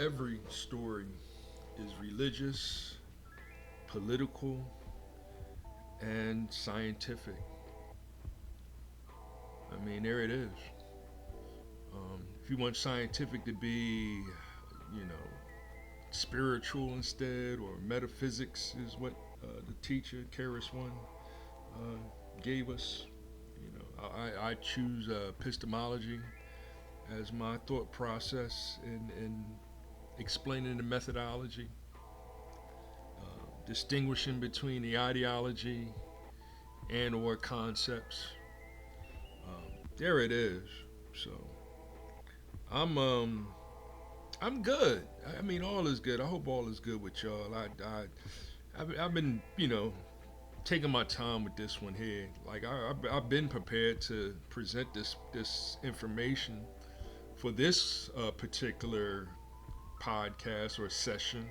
Every story is religious, political, and scientific. I mean, there it is. If you want scientific to be, you know, spiritual instead, or metaphysics is what the teacher, Karis One, gave us. You know, I choose epistemology as my thought process in explaining the methodology, distinguishing between the ideology and or concepts. There it is. So I'm um I'm good. I mean, all is good. I hope all is good with y'all. I've been taking my time with this one here. Like I've been prepared to present this information for this particular podcast or session.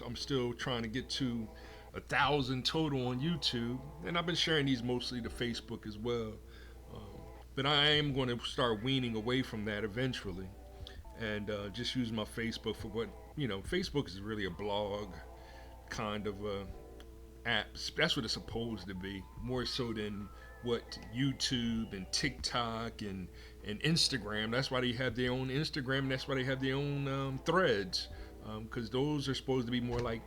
I'm still trying to get to 1,000 total on YouTube, and I've been sharing these mostly to Facebook as well. Um, but I am going to start weaning away from that eventually, and just use my Facebook for what Facebook is really a blog kind of app. That's what it's supposed to be, more so than what YouTube and TikTok and Instagram. That's why they have their own Instagram. And that's why they have their own threads, because those are supposed to be more like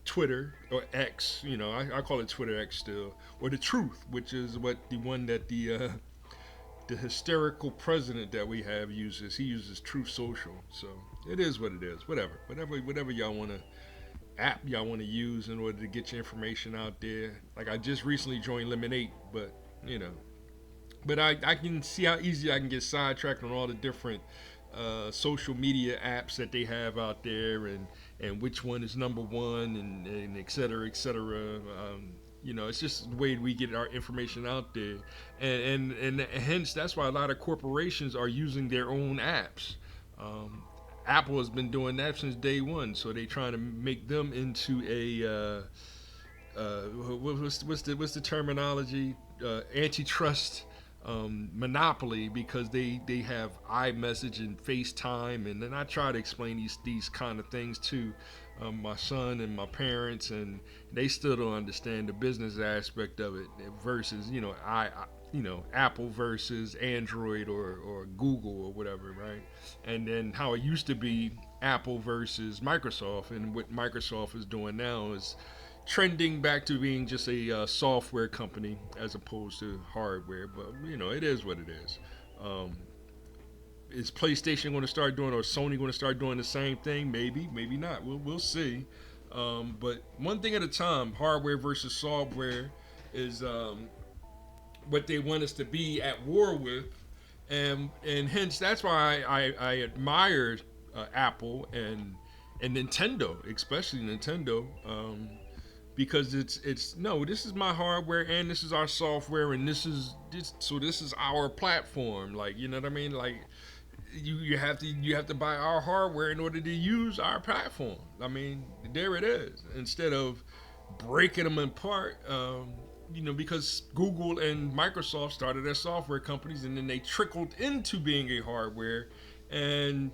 Twitter or X. I call it Twitter X still, or the Truth, which is what the one that the hysterical president that we have uses. He uses Truth Social. So it is what it is. Whatever y'all want to app y'all want to use in order to get your information out there. Like I just recently joined Lemonade, but you know, but I can see how easy I can get sidetracked on all the different social media apps that they have out there, and which one is number one, and et cetera, et cetera. It's just the way we get our information out there, and hence that's why a lot of corporations are using their own apps. Um, Apple has been doing that since day one, so they trying to make them into a what's the terminology? Antitrust monopoly, because they have iMessage and FaceTime, and then I try to explain these kind of things to my son and my parents, and they still don't understand the business aspect of it versus Apple versus Android or Google or whatever, right? And then how it used to be Apple versus Microsoft, and what Microsoft is doing now is trending back to being just a software company as opposed to hardware. But it is what it is. Um, is PlayStation going to start doing, or Sony going to start doing the same thing? Maybe, maybe not. We'll see. But one thing at a time. Hardware versus software is what they want us to be at war with, and hence that's why I admire Apple and Nintendo, especially Nintendo. Because it's no, this is my hardware and this is our software, and this is our platform. Like, you know what I mean? Like, you have to buy our hardware in order to use our platform. I mean, there it is. Instead of breaking them apart, because Google and Microsoft started their software companies, and then they trickled into being a hardware, and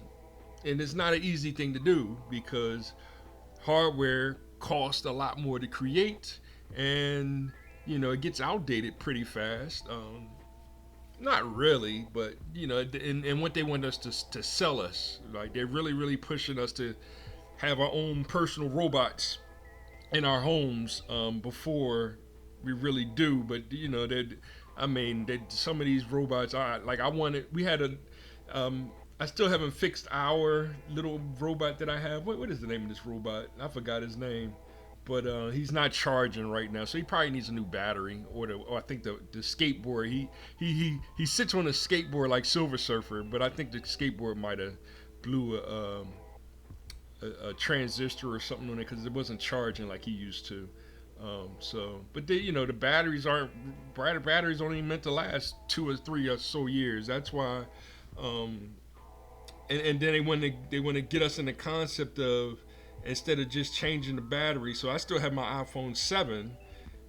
it's not an easy thing to do, because hardware costs a lot more to create, and it gets outdated pretty fast. Not really, but and what they want us to sell us, like they're really pushing us to have our own personal robots in our homes before we really do. But that I mean, that some of these robots are like, I wanted. We had a I still haven't fixed our little robot that I have. What is the name of this robot? I forgot his name, but he's not charging right now, so he probably needs a new battery. Or I think the skateboard. He sits on a skateboard like Silver Surfer, but I think the skateboard might have blew a transistor or something on it, because it wasn't charging like he used to. But the batteries only meant to last 2 or 3 or so years. That's why. Um, and then they want to get us in the concept of, instead of just changing the battery. So I still have my iPhone 7,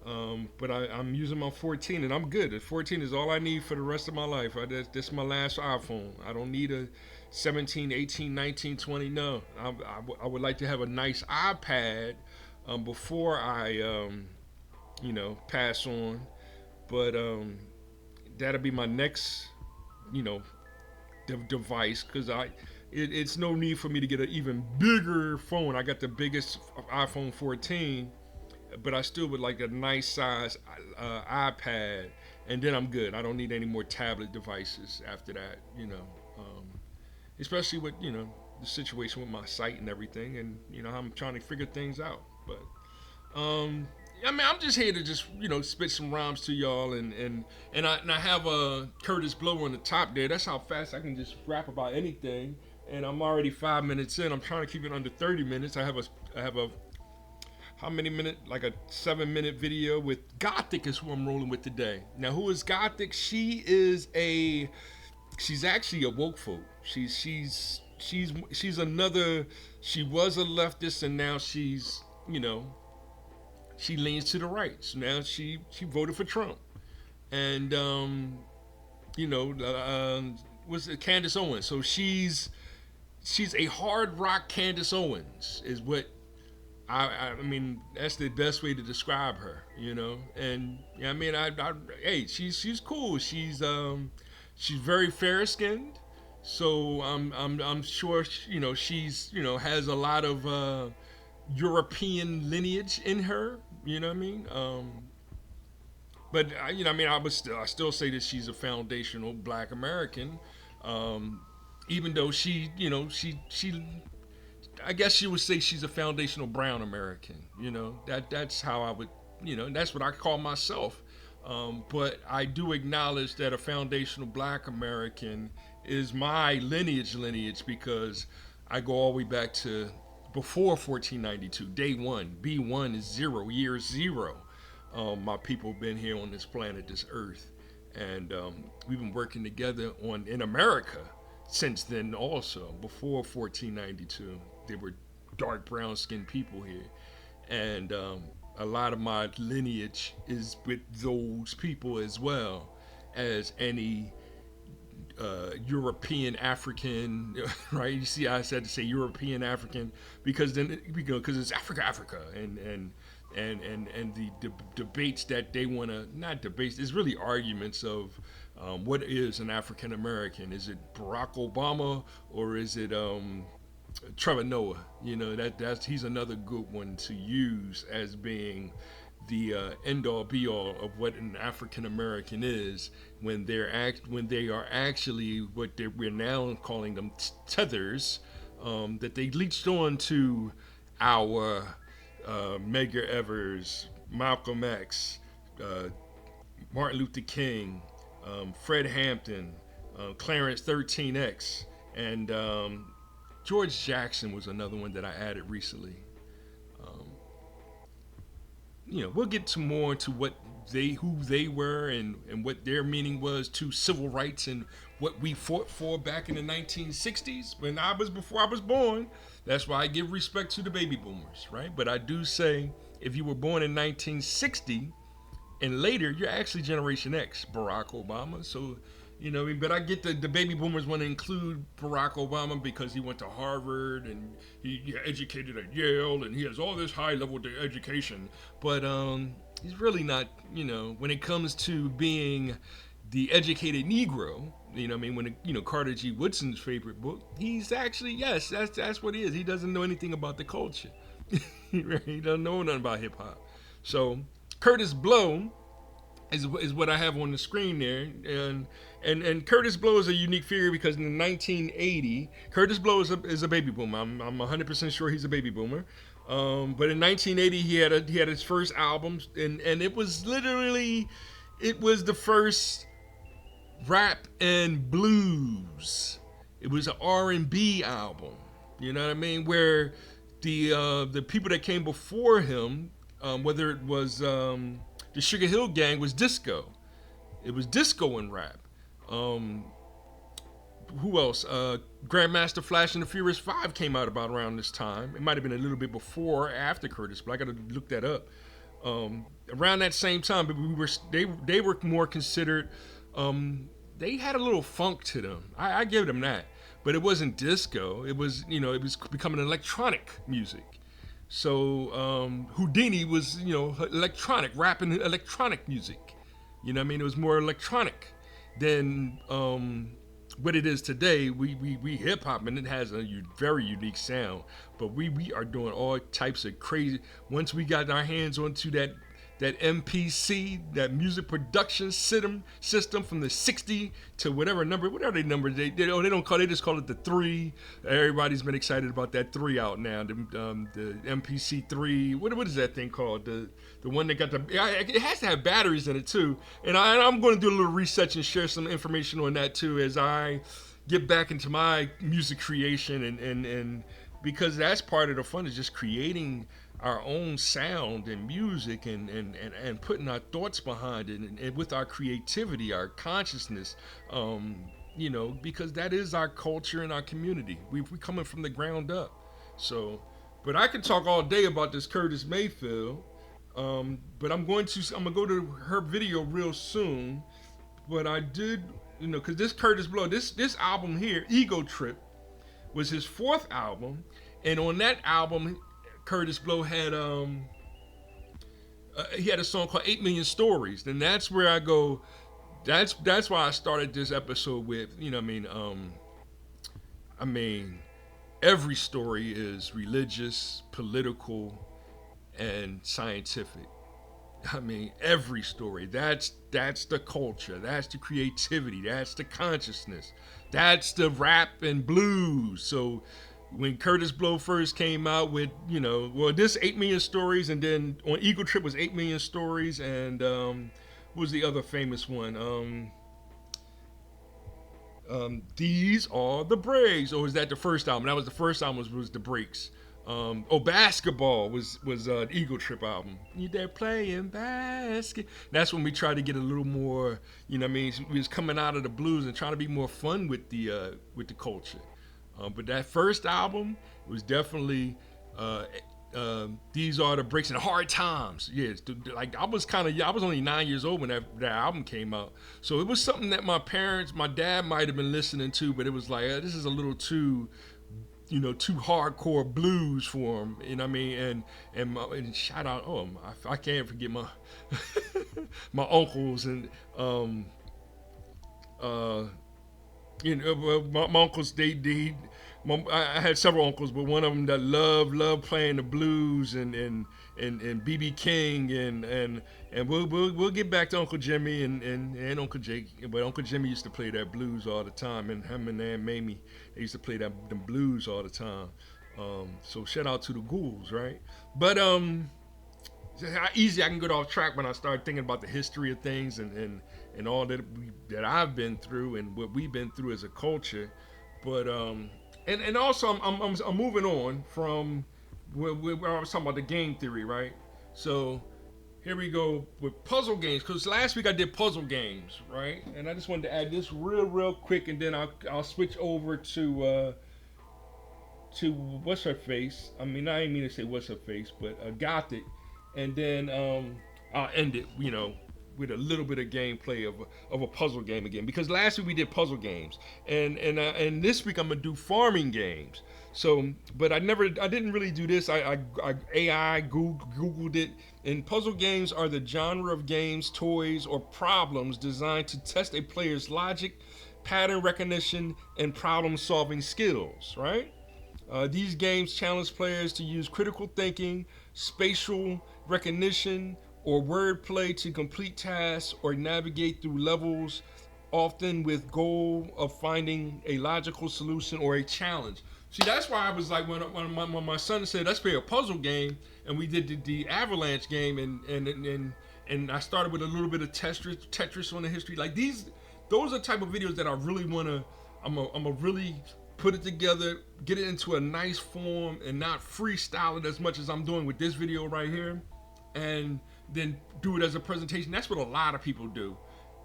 But I'm using my 14 and I'm good. The 14 is all I need for the rest of my life. This is my last iPhone. I don't need a 17, 18, 19, 20. No, I would like to have a nice iPad before I, pass on. But that'll be my next, you know, device because it's no need for me to get an even bigger phone. I got the biggest iPhone 14, but I still would like a nice size iPad, and then I'm good. I don't need any more tablet devices after that, especially with the situation with my site and everything, and I'm trying to figure things out. But I mean, I'm just here to just spit some rhymes to y'all, and I have a Curtis Blow on the top there. That's how fast I can just rap about anything. And I'm already 5 minutes in. I'm trying to keep it under 30 minutes. I have a how many minute? Like a 7 minute video with Gothic is who I'm rolling with today. Now, who is Gothic? She's actually a woke folk. She's another. She was a leftist, and now she leans to the right. So now she voted for Trump, and was it Candace Owens? So she's a hard rock Candace Owens is what I mean that's the best way to describe her, And I mean hey, she's cool. She's very fair skinned. So I'm sure she's has a lot of European lineage in her. You know what I mean? But I still say that she's a foundational Black American. Even though I guess you would say she's a foundational brown American. That's how I would, that's what I call myself. But I do acknowledge that a foundational Black American is my lineage because I go all the way back to before 1492, day one. B1 is 0, year 0. My people have been here on this planet, this earth, and we've been working together in America since then. Also, before 1492, there were dark brown skinned people here, and a lot of my lineage is with those people as well as any European African, right? You see, I said to say European African because it's Africa, and the debates that they want to not debates. It's really arguments of what is an African American? Is it Barack Obama or is it Trevor Noah? That's he's another good one to use as being the end all be all of what an African American is when they are actually what we're now calling them tethers, that they leached on to our Medgar Evers, Malcolm X, Martin Luther King, Fred Hampton, Clarence 13X, and George Jackson was another one that I added recently. We'll get to more into who they were and what their meaning was to civil rights and what we fought for back in the 1960s before I was born. That's why I give respect to the baby boomers, right? But I do say if you were born in 1960 and later, you're actually Generation X, Barack Obama. So, but I get the baby boomers want to include Barack Obama because he went to Harvard and he educated at Yale and he has all this high level education. But he's really not, when it comes to being the educated Negro, when Carter G. Woodson's favorite book, he's actually, yes, that's what he is. He doesn't know anything about the culture. He doesn't know nothing about hip hop. So Curtis Blow is what I have on the screen there, and Curtis Blow is a unique figure because in 1980, Curtis Blow is a baby boomer. I'm 100% sure he's a baby boomer. But in 1980, he had his first album, and it was the first rap and blues. It was an R&B album. You know what I mean? Where the people that came before him, whether it was the Sugar Hill Gang, was disco. It was disco and rap. Who else? Grandmaster Flash and the Furious 5 came out about around this time. It might have been a little bit before or after Curtis, but I got to look that up. Around that same time, but they were more considered. They had a little funk to them. I give them that, but it wasn't disco. It was, it was becoming electronic music. So Houdini was, electronic, rapping electronic music. You know what I mean? It was more electronic than what it is today. We hip hop, and it has a very unique sound. But we are doing all types of crazy. Once we got our hands onto that MPC, that music production system from the 60 to whatever number, whatever they number they don't call it, they just call it the 3. Everybody's been excited about that 3 out now. The MPC 3, what is that thing called? The one that got it has to have batteries in it too. And I'm going to do a little research and share some information on that too as I get back into my music creation and because that's part of the fun, is just creating our own sound and music and putting our thoughts behind it and with our creativity, our consciousness, because that is our culture and our community. We're coming from the ground up. So, but I could talk all day about this Curtis Mayfield, but I'm gonna go to her video real soon. But I did, because this Curtis Blow, this album here, Ego Trip, was his 4th album, and on that album, Curtis Blow had he had a song called 8 Million Stories, and that's where I go. That's why I started this episode with, I mean, every story is religious, political, and scientific. I mean, every story. That's the culture. That's the creativity. That's the consciousness. That's the rap and blues. So when Curtis Blow first came out with, this 8 Million Stories, and then on Ego Trip was 8 Million Stories, and what was the other famous one? These Are the Breaks, or was that the first album? That was the first album, was the Breaks. Basketball was Ego Trip album. They're playing basket. That's when we tried to get a little more, we was coming out of the blues and trying to be more fun with the culture. But that first album was definitely These Are the Breaks and Hard Times. Yes, like I was only 9 years old when that album came out. So it was something that my dad might have been listening to, but it was like, this is a little too hardcore blues for him. You know what I mean? And shout out, I can't forget my my uncles and my uncles, I had several uncles, but one of them that loved playing the blues and BB King and we'll get back to Uncle Jimmy and Uncle Jake, but Uncle Jimmy used to play that blues all the time, and him and Aunt Mamie, they used to play them blues all the time. So shout out to the ghouls, right? But how easy I can get off track when I start thinking about the history of things and all that I've been through and what we've been through as a culture. But and also I'm moving on from where I was talking about the game theory, right? So here we go with puzzle games, because last week I did puzzle games, right? And I just wanted to add this real quick, and then I'll switch over to what's her face. I mean, I didn't mean to say what's her face, but Gothic, and then I'll end it, with a little bit of gameplay of a puzzle game again, because last week we did puzzle games, and this week I'm gonna do farming games. So, but I didn't really do this. I Googled it, and puzzle games are the genre of games, toys, or problems designed to test a player's logic, pattern recognition, and problem-solving skills. Right? These games challenge players to use critical thinking, spatial recognition, or wordplay to complete tasks or navigate through levels, often with goal of finding a logical solution or a challenge. See, that's why I was like, when my son said, let's play a puzzle game, and we did the Avalanche game, and I started with a little bit of Tetris on the history. Like those are the type of videos that I really I'm a really put it together, get it into a nice form, and not freestyle it as much as I'm doing with this video right here, and then do it as a presentation. That's what a lot of people do,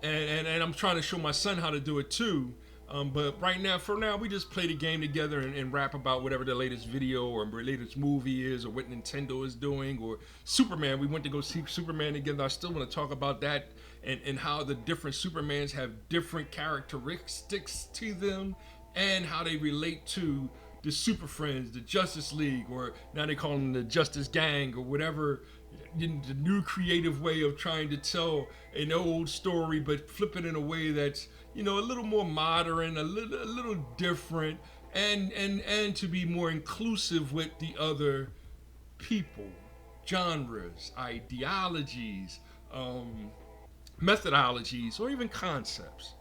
and I'm trying to show my son how to do it too. But right now, for now, we just play the game together and rap about whatever the latest video or latest movie is, or what Nintendo is doing, or Superman. We went to go see Superman together. I still want to talk about that, and how the different Supermans have different characteristics to them, and how they relate to the Super Friends, the Justice League, or now they call them the Justice Gang, or whatever. The new creative way of trying to tell an old story, but flip it in a way that's, a little more modern, a little different, and to be more inclusive with the other people, genres, ideologies, methodologies, or even concepts.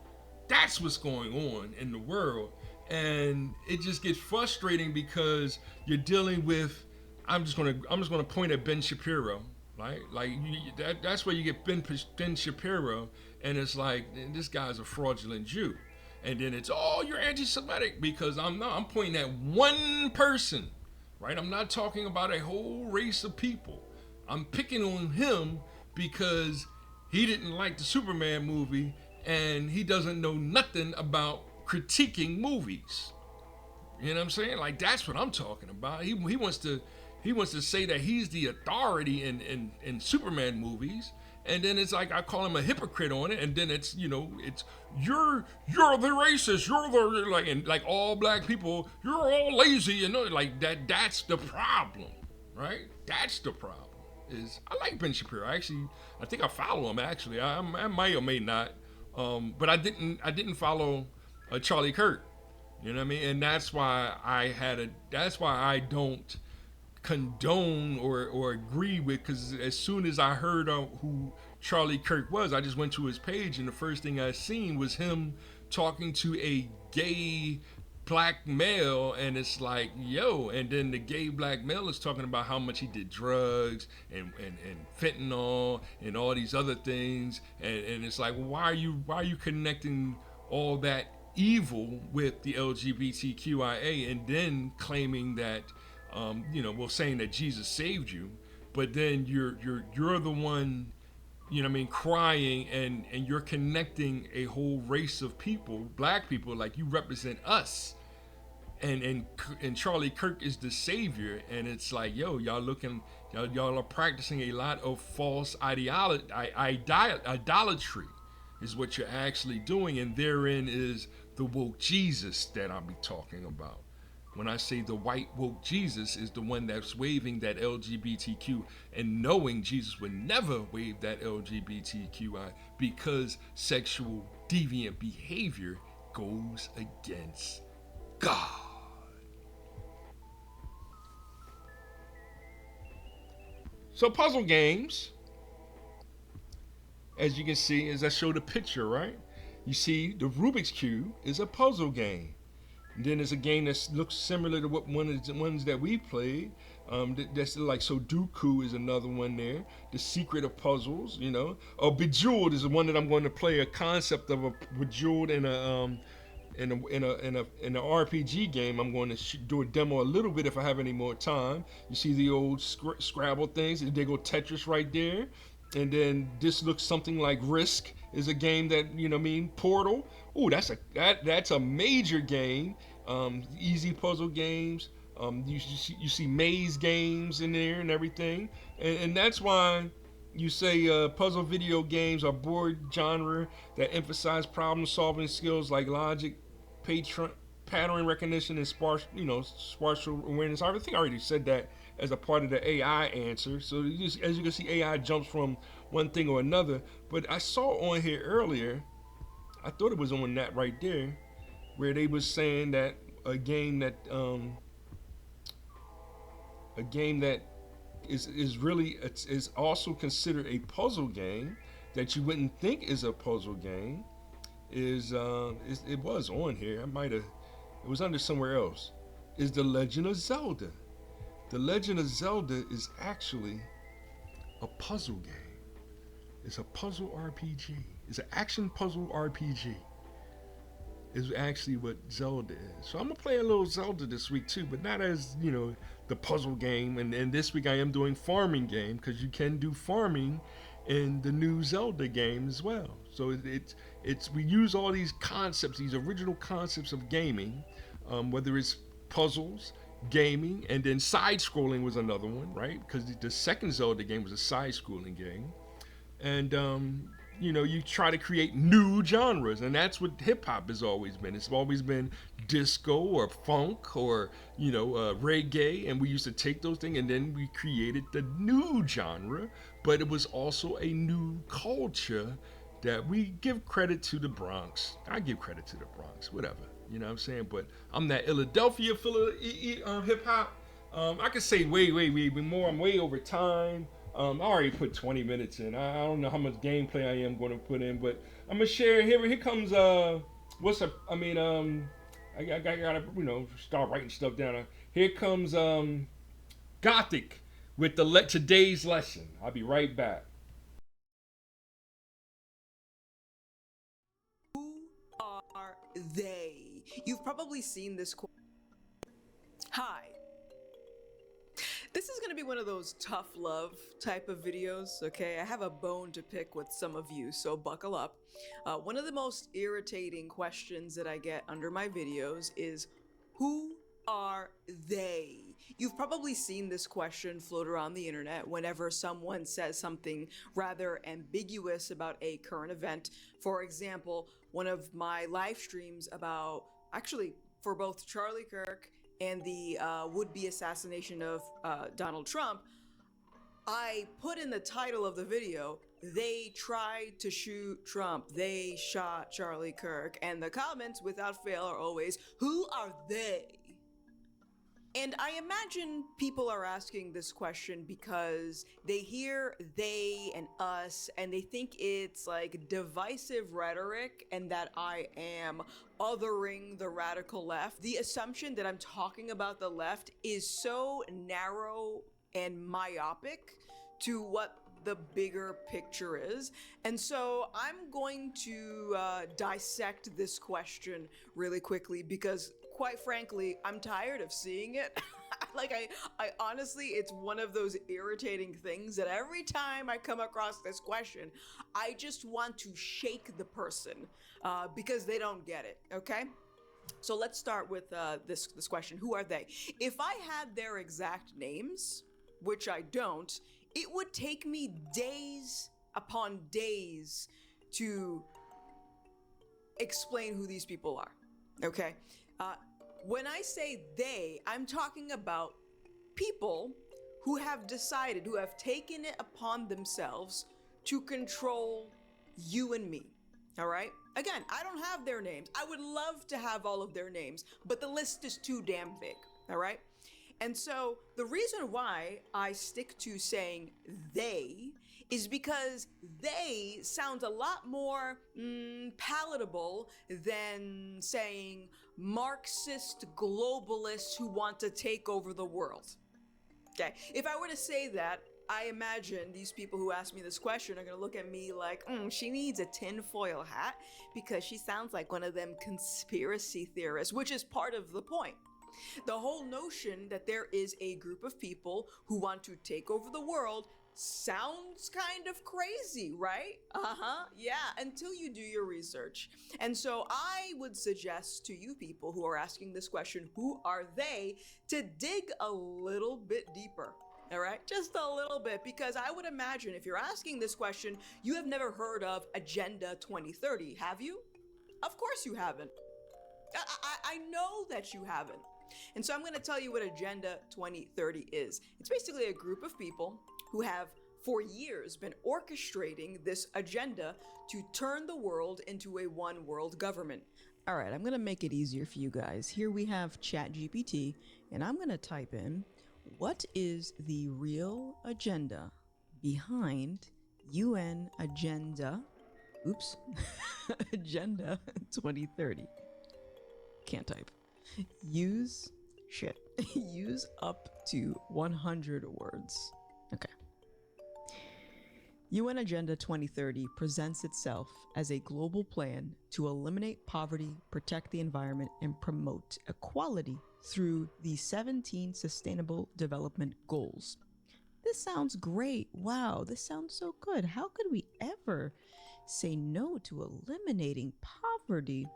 That's what's going on in the world, and it just gets frustrating because you're dealing with. I'm just gonna point at Ben Shapiro, right? Like that's where you get Ben Shapiro, and it's like this guy's a fraudulent Jew, and then it's you're anti-Semitic because I'm pointing at one person, right? I'm not talking about a whole race of people. I'm picking on him because he didn't like the Superman movie and he doesn't know nothing about critiquing movies. You know what I'm saying? Like that's what I'm talking about. He wants to say that he's the authority in Superman movies, and then it's like I call him a hypocrite on it, and then it's it's you're the racist, you're the like all black people, you're all lazy, like that's the problem, right? That's the problem. Is I like Ben Shapiro. I think I follow him actually. I may or may not, but I didn't follow Charlie Kirk. You know what I mean? And that's why that's why I don't condone or agree with, because as soon as I heard who Charlie Kirk was, I just went to his page and the first thing I seen was him talking to a gay black male, and it's like, yo, and then the gay black male is talking about how much he did drugs and fentanyl and all these other things, and it's like, why are you connecting all that evil with the LGBTQIA and then claiming that saying that Jesus saved you, but then you're the one, crying, and you're connecting a whole race of people, black people, like you represent us, and Charlie Kirk is the savior, and it's like, yo, y'all are practicing a lot of false idolatry, is what you're actually doing, and therein is the woke Jesus that I'll be talking about. When I say the white woke Jesus is the one that's waving that LGBTQ and knowing Jesus would never wave that LGBTQI because sexual deviant behavior goes against God. So puzzle games, as you can see, as I showed the picture, right? You see the Rubik's Cube is a puzzle game. And then there's a game that looks similar to what one of the ones that we played. That's like Sudoku is another one there. The Secret of Puzzles, Bejeweled is the one that I'm going to play. A concept of a Bejeweled in an RPG game. I'm going to do a demo a little bit if I have any more time. You see the old Scrabble things. They go Tetris right there. And then this looks something like Risk is a game that Portal. Ooh, that's a major game. Easy puzzle games. You see maze games in there and everything, and that's why you say puzzle video games are board genre that emphasize problem solving skills like logic, pattern recognition, and spatial awareness. I think I already said that as a part of the AI answer. So as you can see, AI jumps from one thing or another. But I saw on here earlier, I thought it was on that right there, where they was saying that a game that is really is also considered a puzzle game that you wouldn't think is a puzzle game it was on here. It was under somewhere else. Is The Legend of Zelda. The Legend of Zelda is actually a puzzle game. It's a puzzle RPG. It's an action puzzle RPG. Is actually what Zelda is. So I'm gonna play a little Zelda this week too, but not as the puzzle game. And this week I am doing farming game because you can do farming in the new Zelda game as well. So it's we use all these concepts, these original concepts of gaming, whether it's puzzles, gaming, and then side scrolling was another one, right? Because the second Zelda game was a side scrolling game, and you try to create new genres, and that's what hip hop has always been. It's always been disco or funk or reggae, and we used to take those things and then we created the new genre. But it was also a new culture that we give credit to the Bronx. I give credit to the Bronx, whatever. You know what I'm saying? But I'm that Philadelphia hip hop. I could say way more. I'm way over time. I already put 20 minutes in. I don't know how much gameplay I am going to put in, but I'm gonna share here. Here comes what's up? I mean I gotta start writing stuff down. Here comes Gothic with today's lesson. I'll be right back. Who are they? You've probably seen this quote. Hi. This is going to be one of those tough love type of videos, okay? I have a bone to pick with some of you, so buckle up. One of the most irritating questions that I get under my videos is, who are they? You've probably seen this question float around the internet whenever someone says something rather ambiguous about a current event. For example, one of my live streams about, actually, for both Charlie Kirk and the would-be assassination of Donald Trump, I put in the title of the video, they tried to shoot Trump, they shot Charlie Kirk, and the comments without fail are always, who are they? And I imagine people are asking this question because they hear they and us and they think it's like divisive rhetoric and that I am othering the radical left. The assumption that I'm talking about the left is so narrow and myopic to what the bigger picture is. And so I'm going to dissect this question really quickly because quite frankly, I'm tired of seeing it. Like I honestly, it's one of those irritating things that every time I come across this question, I just want to shake the person because they don't get it, okay? So let's start with this question. Who are they? If I had their exact names, which I don't, it would take me days upon days to explain who these people are, okay? When I say they, I'm talking about people who have decided, who have taken it upon themselves to control you and me, all right? Again, I don't have their names. I would love to have all of their names, but the list is too damn big, all right? And so the reason why I stick to saying they is because they sounds a lot more palatable than saying Marxist globalists who want to take over the world. Okay, if I were to say that, I imagine these people who ask me this question are gonna look at me like, she needs a tinfoil hat because she sounds like one of them conspiracy theorists, which is part of the point. The whole notion that there is a group of people who want to take over the world sounds kind of crazy, right? Yeah, until you do your research. And so I would suggest to you people who are asking this question, who are they, to dig a little bit deeper. All right, just a little bit, because I would imagine if you're asking this question, you have never heard of Agenda 2030, have you? Of course you haven't. I know that you haven't. And so I'm going to tell you what Agenda 2030 is. It's basically a group of people who have for years been orchestrating this agenda to turn the world into a one world government. All right, I'm going to make it easier for you guys. Here we have ChatGPT, and I'm going to type in, what is the real agenda behind UN Agenda, Agenda 2030. Can't type. Use up to 100 words. Okay. UN Agenda 2030 presents itself as a global plan to eliminate poverty, protect the environment, and promote equality through the 17 Sustainable Development Goals. This sounds great. Wow, this sounds so good. How could we ever say no to eliminating poverty?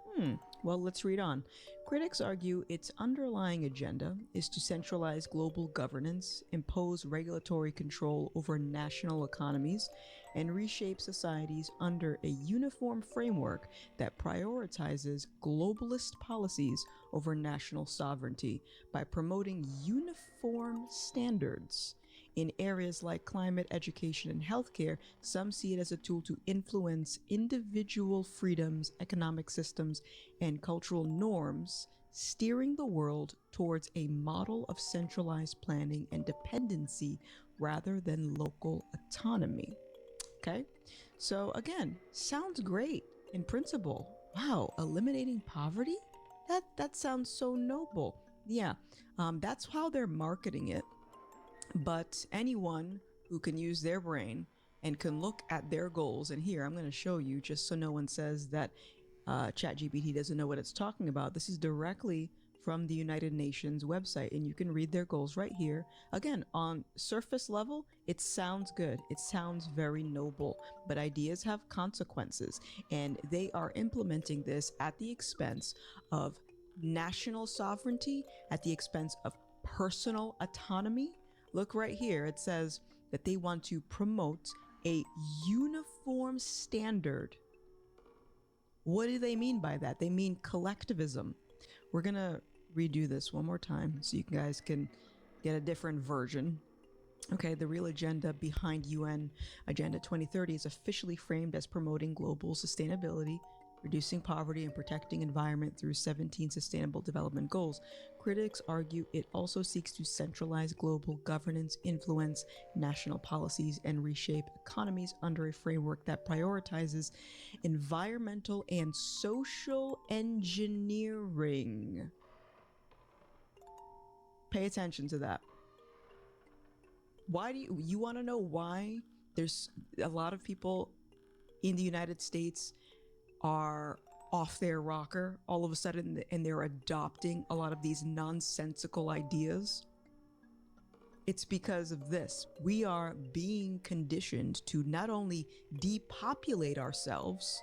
Well, let's read on. Critics argue its underlying agenda is to centralize global governance, impose regulatory control over national economies, and reshape societies under a uniform framework that prioritizes globalist policies over national sovereignty by promoting uniform standards. In areas like climate, education, and healthcare, some see it as a tool to influence individual freedoms, economic systems, and cultural norms, steering the world towards a model of centralized planning and dependency rather than local autonomy. Okay? So, again, sounds great in principle. Wow, eliminating poverty? That sounds so noble. Yeah, that's how they're marketing it. But anyone who can use their brain and can look at their goals, and here I'm going to show you just so no one says that ChatGPT doesn't know what it's talking about. This is directly from the United Nations website, and you can read their goals right here. Again, on surface level, it sounds good. It sounds very noble, but ideas have consequences, and they are implementing this at the expense of national sovereignty, at the expense of personal autonomy. Look right here. It says that they want to promote a uniform standard. What do they mean by that? They mean collectivism. We're going to redo this one more time so you guys can get a different version. Okay, the real agenda behind UN Agenda 2030 is officially framed as promoting global sustainability, reducing poverty, and protecting environment through 17 Sustainable Development Goals. Critics argue it also seeks to centralize global governance, influence national policies, and reshape economies under a framework that prioritizes environmental and social engineering. Pay attention to that. Why do you want to know why there's a lot of people in the United States are off their rocker all of a sudden and they're adopting a lot of these nonsensical ideas? It's because of this. We are being conditioned to not only depopulate ourselves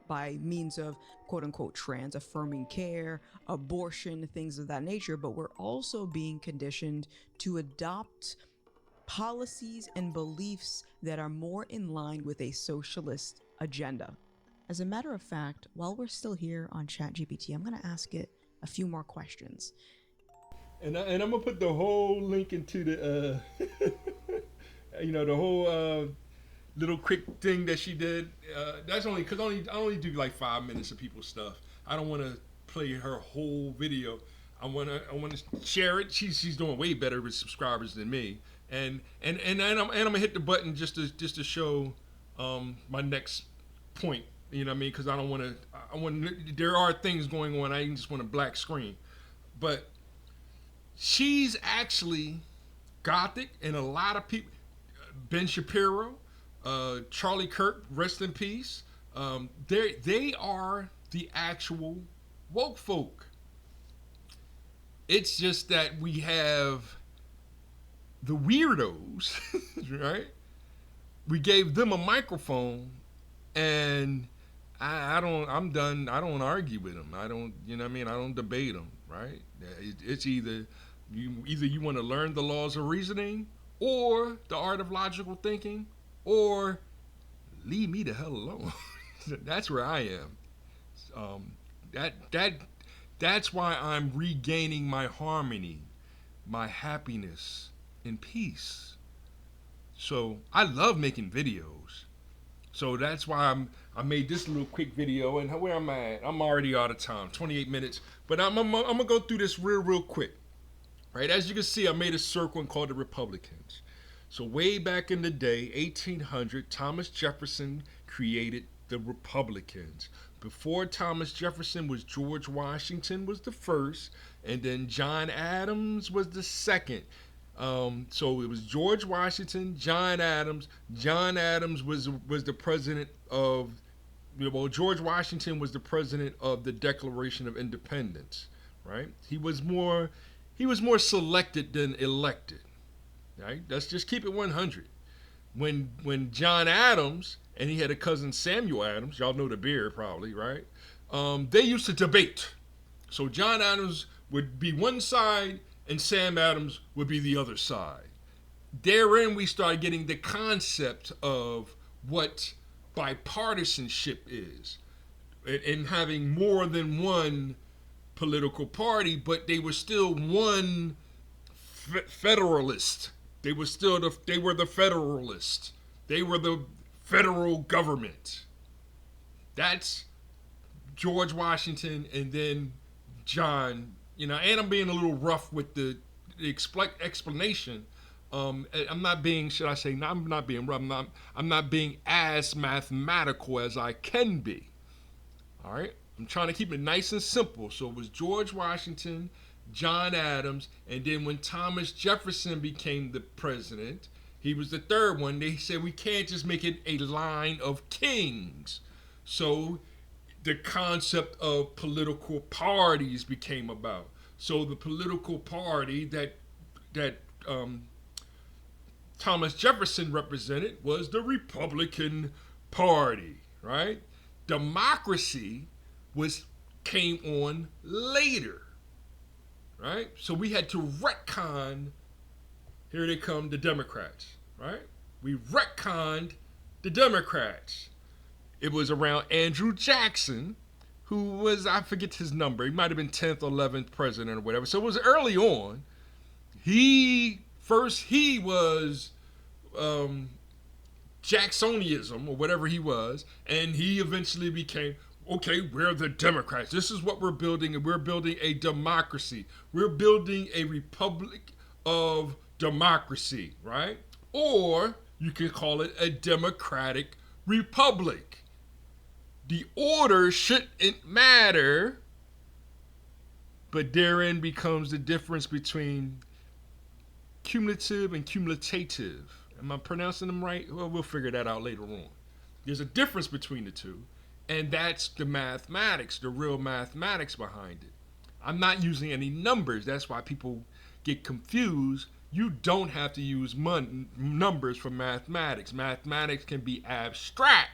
by means of quote unquote trans affirming care, abortion, things of that nature, but we're also being conditioned to adopt policies and beliefs that are more in line with a socialist agenda. As a matter of fact, while we're still here on ChatGPT, I'm going to ask it a few more questions. And I'm going to put the whole link into the, the whole little quick thing that she did. That's only because I only do like 5 minutes of people's stuff. I don't want to play her whole video. I want to share it. She's doing way better with subscribers than me. And I'm gonna hit the button just to show my next point. You know what I mean? Because I want to. There are things going on. I just want a black screen, but she's actually gothic, and a lot of people. Ben Shapiro, Charlie Kirk, rest in peace. They are the actual woke folk. It's just that we have the weirdos, right? We gave them a microphone, and I'm done. I don't argue with them. I don't, you know what I mean? I don't debate them, right? It's either you want to learn the laws of reasoning or the art of logical thinking, or leave me the hell alone. That's where I am. That's why I'm regaining my harmony, my happiness, and peace. So I love making videos. So that's why I made this little quick video. And where am I at? I'm already out of time, 28 minutes. But I'm gonna go through this real quick. Right, as you can see, I made a circle and called it Republicans. So way back in the day, 1800, Thomas Jefferson created the Republicans. Before Thomas Jefferson was George Washington was the first, and then John Adams was the second. So it was George Washington, John Adams. John Adams was the president of, George Washington was the president of the Declaration of Independence, right? He was more selected than elected, right? Let's just keep it 100. when John Adams and he had a cousin Samuel Adams, y'all know the beer probably, right? They used to debate. So John Adams would be one side and Sam Adams would be the other side. Therein we started getting the concept of what bipartisanship is, and having more than one political party, but they were still one federalist. They were the federalists. They were the federal government. That's George Washington, and then John. And I'm being a little rough with the explanation. I'm not being, should I say, I'm not being rough. I'm not being as mathematical as I can be. All right? I'm trying to keep it nice and simple. So it was George Washington, John Adams, and then when Thomas Jefferson became the president, he was the third one. They said we can't just make it a line of kings. So the concept of political parties became about. So the political party that Thomas Jefferson represented was the Republican Party, right? Democracy came on later, right? So we had to retcon. Here they come, the Democrats, right? We retconned the Democrats. It was around Andrew Jackson, who was, I forget his number, he might have been 10th or 11th president or whatever. So it was early on. He was Jacksonianism or whatever he was, and he eventually became, okay, we're the Democrats. This is what we're building, and we're building a democracy. We're building a republic of democracy, right? Or you can call it a democratic republic. The order shouldn't matter, but therein becomes the difference between cumulative and cumulative. Am I pronouncing them right? Well, we'll figure that out later on. There's a difference between the two, and that's the mathematics, the real mathematics behind it. I'm not using any numbers. That's why people get confused. You don't have to use numbers for mathematics. Mathematics can be abstract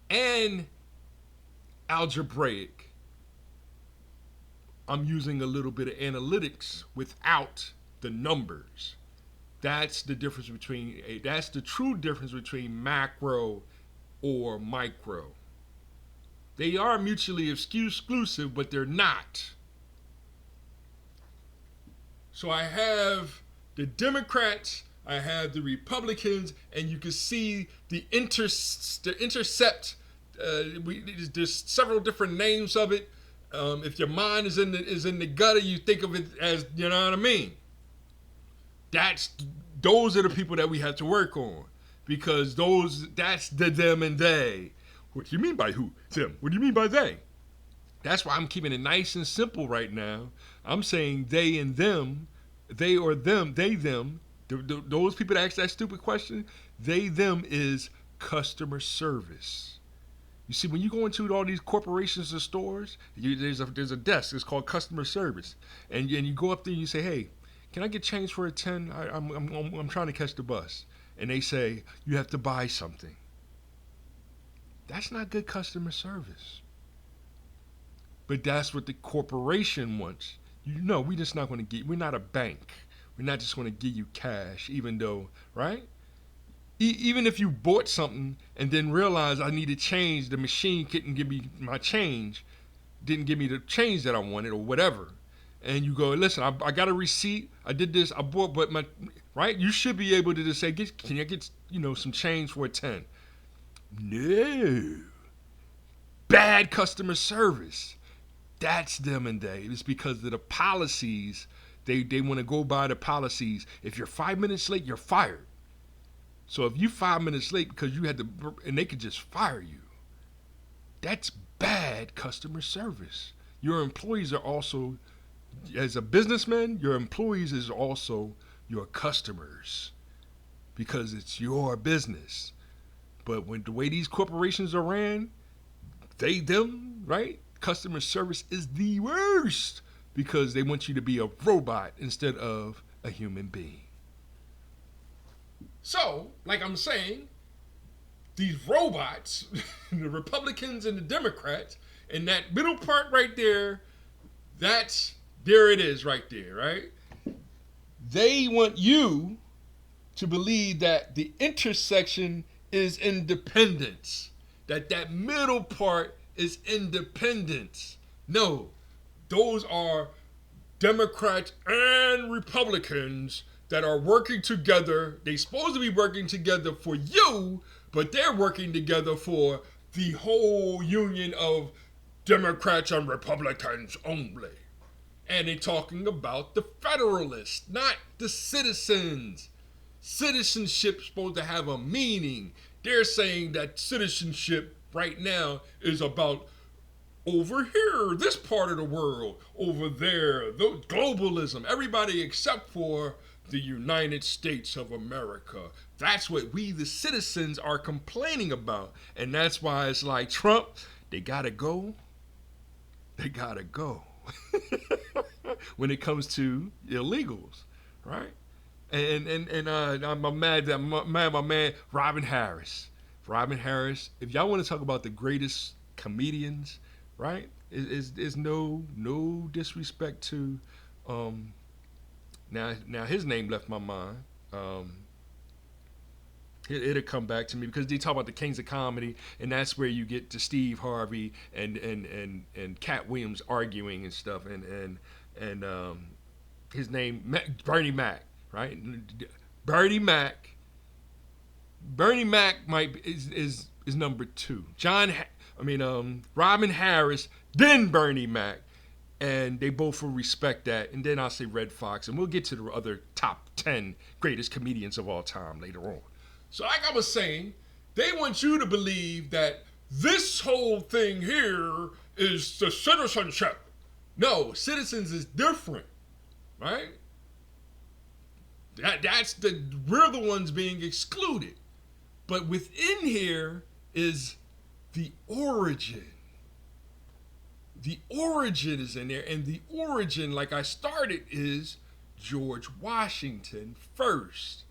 and algebraic. I'm using a little bit of analytics without the numbers. That's the difference that's the true difference between macro or micro. They are mutually exclusive, but they're not. So I have the Democrats, I have the Republicans, and you can see the intercept. There's several different names of it. If your mind is in the gutter, you think of it as, you know what I mean. Those are the people that we have to work on, because that's the them and they. What do you mean by who? Them. What do you mean by they? That's why I'm keeping it nice and simple right now. I'm saying they and them, they or them, they, them. Those people that ask that stupid question, they, them is customer service. You see, when you go into all these corporations or stores, there's a desk. It's called customer service, and you go up there and you say, "Hey, can I get change for a 10? I'm trying to catch the bus." And they say, "You have to buy something." That's not good customer service. But that's what the corporation wants. We're just not going to we're not a bank. We're not just going to give you cash, even though, right? Even if you bought something and then realized I needed change, the machine couldn't give me my change, didn't give me the change that I wanted or whatever. And you go, listen, I got a receipt, I did this, I bought, but right? You should be able to just say, can I get, some change for a 10? No. Bad customer service. That's them and they. It's because of the policies. They want to go by the policies. If you're 5 minutes late, you're fired. So if you're 5 minutes late because you had to, and they could just fire you, that's bad customer service. Your employees are also, as a businessman, your employees is also your customers, because it's your business. But when the way these corporations are ran, they, them, right? Customer service is the worst, because they want you to be a robot instead of a human being. So, like I'm saying, these robots, the Republicans and the Democrats, and that middle part right there, there it is right there, right? They want you to believe that the intersection is independence, that middle part is independence. No, those are Democrats and Republicans that are working together. They're supposed to be working together for you, but they're working together for the whole union of Democrats and Republicans only. And they're talking about the Federalists, not the citizens. Citizenship's supposed to have a meaning. They're saying that citizenship right now is about over here, this part of the world, over there, the globalism, everybody except for the United States of America. That's what we, the citizens, are complaining about. And that's why it's like, Trump, they gotta go. They gotta go. When it comes to illegals, right? And I'm mad that my man Robin Harris. Robin Harris, if y'all want to talk about the greatest comedians, right? Is no disrespect to now his name left my mind. It'll come back to me because they talk about the kings of comedy, and that's where you get to Steve Harvey and Cat Williams arguing and stuff, and his name Bernie Mac, right? Bernie Mac is number two. Robin Harris, then Bernie Mac, and they both will respect that. And then I'll say Red Fox, and we'll get to the other top 10 greatest comedians of all time later on. So like I was saying, they want you to believe that this whole thing here is the citizenship. No, citizens is different, right? We're the ones being excluded. But within here is the origin. The origin is in there, and the origin, like I started, is George Washington first.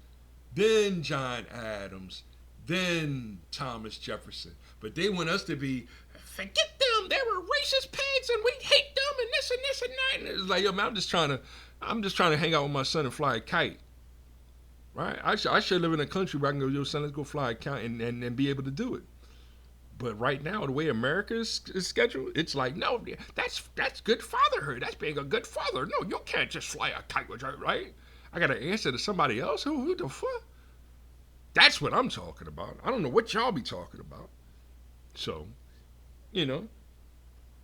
Then John Adams, then Thomas Jefferson. But they want us to be, forget them, they were racist pigs and we hate them and this and this and that. And it's like, yo, man, I'm just trying to hang out with my son and fly a kite. Right? I should live in a country where I can go, yo, son, let's go fly a kite and be able to do it. But right now, the way America is scheduled, it's like, no, that's good fatherhood. That's being a good father. No, you can't just fly a kite, right? I got to answer to somebody else? Who the fuck? That's what I'm talking about. I don't know what y'all be talking about. So, it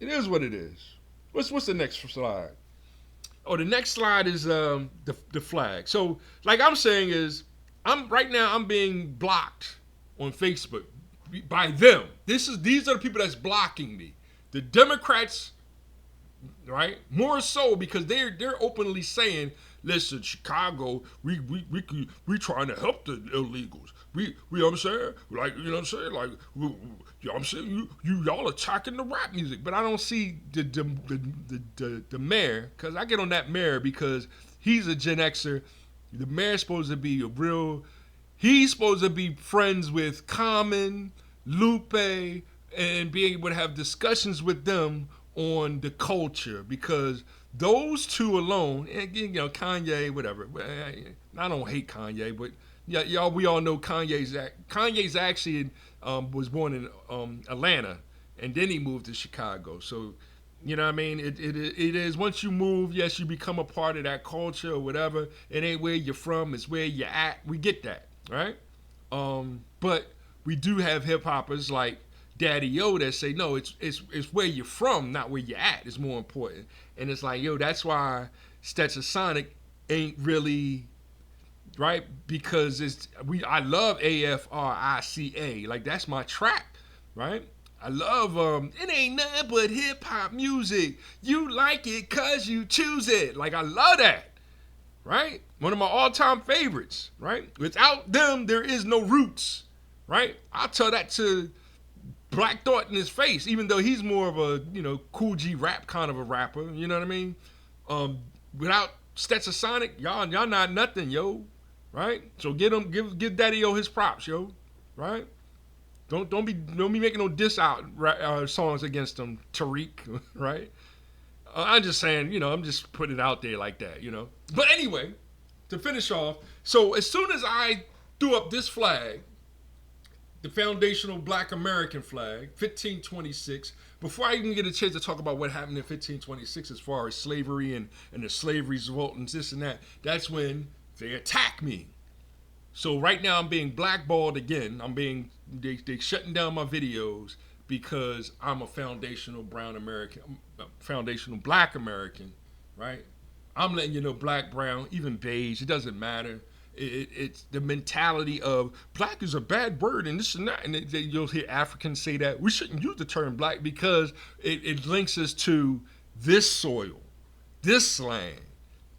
is what it is. What's the next slide? Oh, the next slide is the flag. So, like I'm saying is, I'm being blocked on Facebook by them. These are the people that's blocking me. The Democrats, right? More so because they're openly saying, listen, Chicago, we trying to help the illegals. We you know what I'm saying? Like, you know what I'm saying? Like, you know what I'm saying? Y'all attacking the rap music. But I don't see the mayor, because I get on that mayor because he's a Gen Xer. The mayor's supposed to be he's supposed to be friends with Common, Lupe, and being able to have discussions with them on the culture, because those two alone, and Kanye, whatever. I don't hate Kanye, but y'all, we all know Kanye's actually was born in Atlanta, and then he moved to Chicago. So, you know what I mean? It is, once you move, yes, you become a part of that culture or whatever. It ain't where you're from, it's where you're at. We get that, right? But we do have hip hoppers like Daddy O that say, no, it's where you're from, not where you're at, is more important. And it's like, yo, that's why Stetsasonic ain't really right, because I love AFRICA, like that's my track, right? I love it ain't nothing but hip hop music. You like it cause you choose it. Like, I love that, right? One of my all-time favorites, right? Without them, there is no Roots, right? I'll tell that to Black Thought in his face, even though he's more of a, Cool G rap kind of a rapper, you know what I mean? Without Stetsasonic, y'all not nothing, yo, right? So give Daddy O his props, yo, right? Don't be making no diss out songs against him, Tariq, right? I'm just saying, I'm just putting it out there like that, But anyway, to finish off, so as soon as I threw up this flag, the foundational Black American flag, 1526, before I even get a chance to talk about what happened in 1526 as far as slavery and the slavery revolt and this and that, that's when they attack me. So right now I'm being blackballed again. They shutting down my videos because I'm a foundational brown American, foundational Black American, right? I'm letting you know, black, brown, even beige, it doesn't matter. It's the mentality of black is a bad word and this and that. And you'll hear Africans say that. We shouldn't use the term black because it links us to this soil, this slang,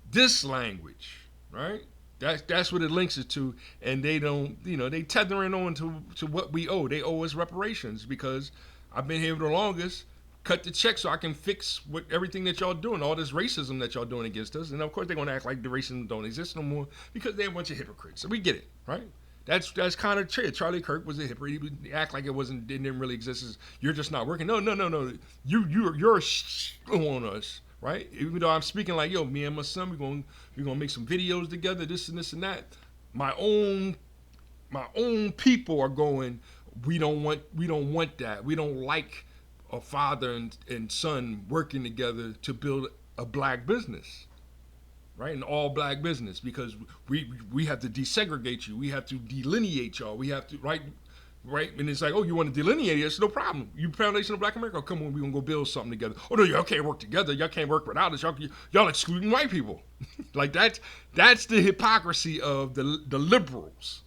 this language, right? That's what it links us to. And they don't, they tethering on to what we owe. They owe us reparations because I've been here the longest. Cut the check so I can fix everything that y'all doing, all this racism that y'all doing against us. And of course they're gonna act like the racism don't exist no more because they're a bunch of hypocrites. So we get it, right? That's kind of true. Charlie Kirk was a hypocrite. He would act like it didn't really exist. You're just not working. No. You're on us, right? Even though I'm speaking like, yo, me and my son, we're gonna make some videos together, this and that. My own people are going, we don't want that. We don't like a father and son working together to build a black business, right? An all black business, because we have to desegregate you. We have to delineate y'all. We have to, right? And it's like, oh, you want to delineate us? No problem. You Foundation of Black America, come on, we're going to go build something together. Oh, no, y'all can't work together. Y'all can't work without us. Y'all excluding white people. Like that's the hypocrisy of the liberals.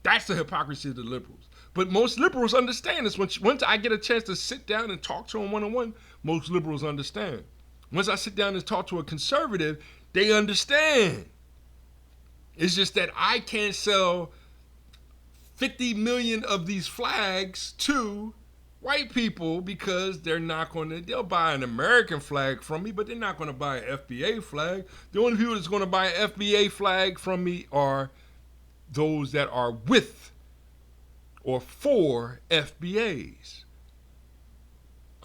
That's the hypocrisy of the liberals. But most liberals understand this. Once I get a chance to sit down and talk to them one-on-one, most liberals understand. Once I sit down and talk to a conservative, they understand. It's just that I can't sell 50 million of these flags to white people because they'll buy an American flag from me, but they're not going to buy an FBA flag. The only people that's going to buy an FBA flag from me are those that are with or for FBAs.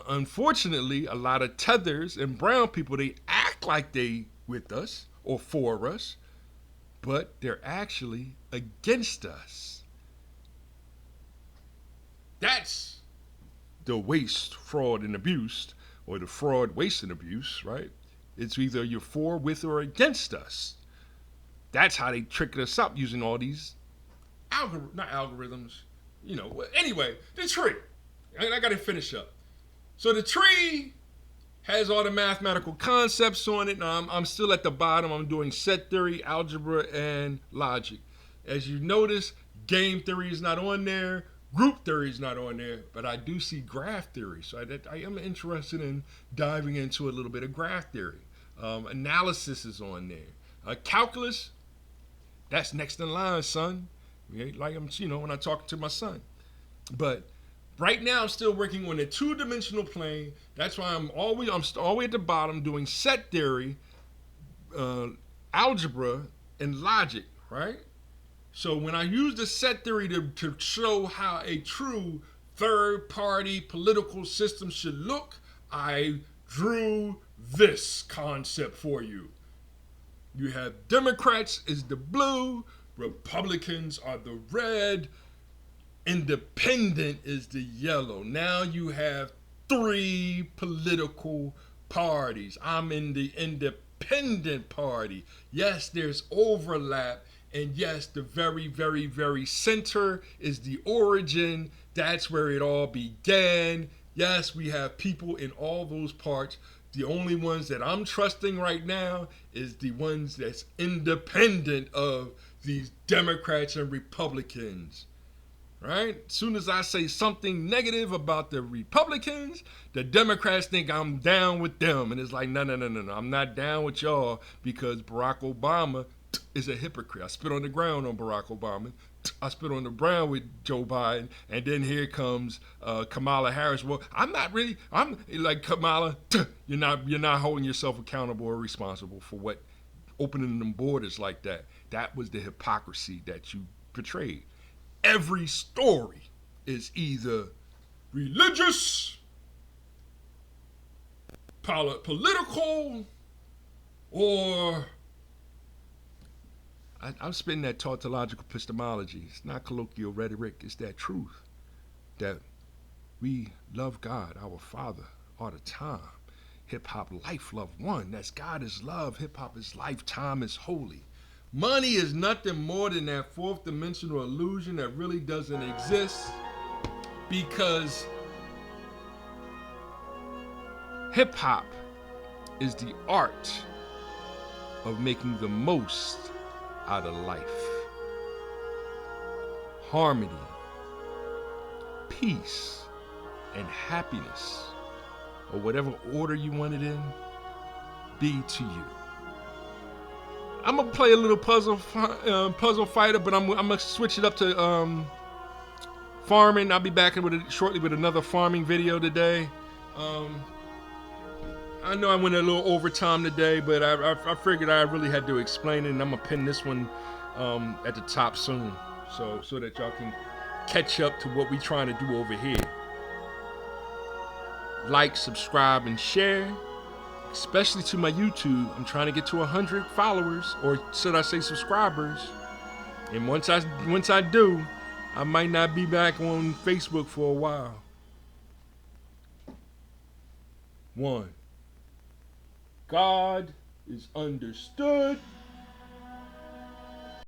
Unfortunately, a lot of tethers and brown people, they act like they with us or for us, but they're actually against us. That's the waste, fraud, and abuse, or the fraud, waste, and abuse, right? It's either you're for, with, or against us. That's how they trick us up using all these not algorithms. Anyway, the tree. I got to finish up. So the tree has all the mathematical concepts on it. Now I'm still at the bottom. I'm doing set theory, algebra, and logic. As you notice, game theory is not on there. Group theory is not on there. But I do see graph theory. So I am interested in diving into a little bit of graph theory. Analysis is on there. Calculus, that's next in line, son. Like I'm, when I talk to my son. But right now I'm still working on a two-dimensional plane. That's why I'm all the way at the bottom doing set theory, algebra, and logic, right? So when I use the set theory to show how a true third-party political system should look, I drew this concept for you. You have Democrats is the blue, Republicans are the red, independent is the yellow. Now you have 3 political parties. I'm in the independent party. Yes, there's overlap. And yes, the very, very, very center is the origin. That's where it all began. Yes, we have people in all those parts. The only ones that I'm trusting right now is the ones that's independent of these Democrats and Republicans, right? As soon as I say something negative about the Republicans, the Democrats think I'm down with them. And it's like, no, I'm not down with y'all because Barack Obama is a hypocrite. I spit on the ground on Barack Obama. I spit on the ground with Joe Biden. And then here comes Kamala Harris. Well, I'm like Kamala, you're not holding yourself accountable or responsible for what opening them borders like that. That was the hypocrisy that you portrayed. Every story is either religious, political, or I'm spitting that tautological epistemology. It's not colloquial rhetoric. It's that truth that we love God, our Father, all the time. Hip hop life, love one. That's God is love. Hip hop is life. Time is holy. Money is nothing more than that fourth dimensional illusion that really doesn't exist, because hip hop is the art of making the most out of life. Harmony, peace, and happiness, or whatever order you want it in, be to you. I'm gonna play a little puzzle fighter, but I'm gonna switch it up to farming. I'll be back shortly with another farming video today. I know I went a little overtime today, but I figured I really had to explain it, and I'm gonna pin this one at the top soon, so that y'all can catch up to what we trying to do over here. Like, subscribe, and share, especially to my YouTube. I'm trying to get to 100 followers, or should I say subscribers. And once I do, I might not be back on Facebook for a while. 1. God is understood.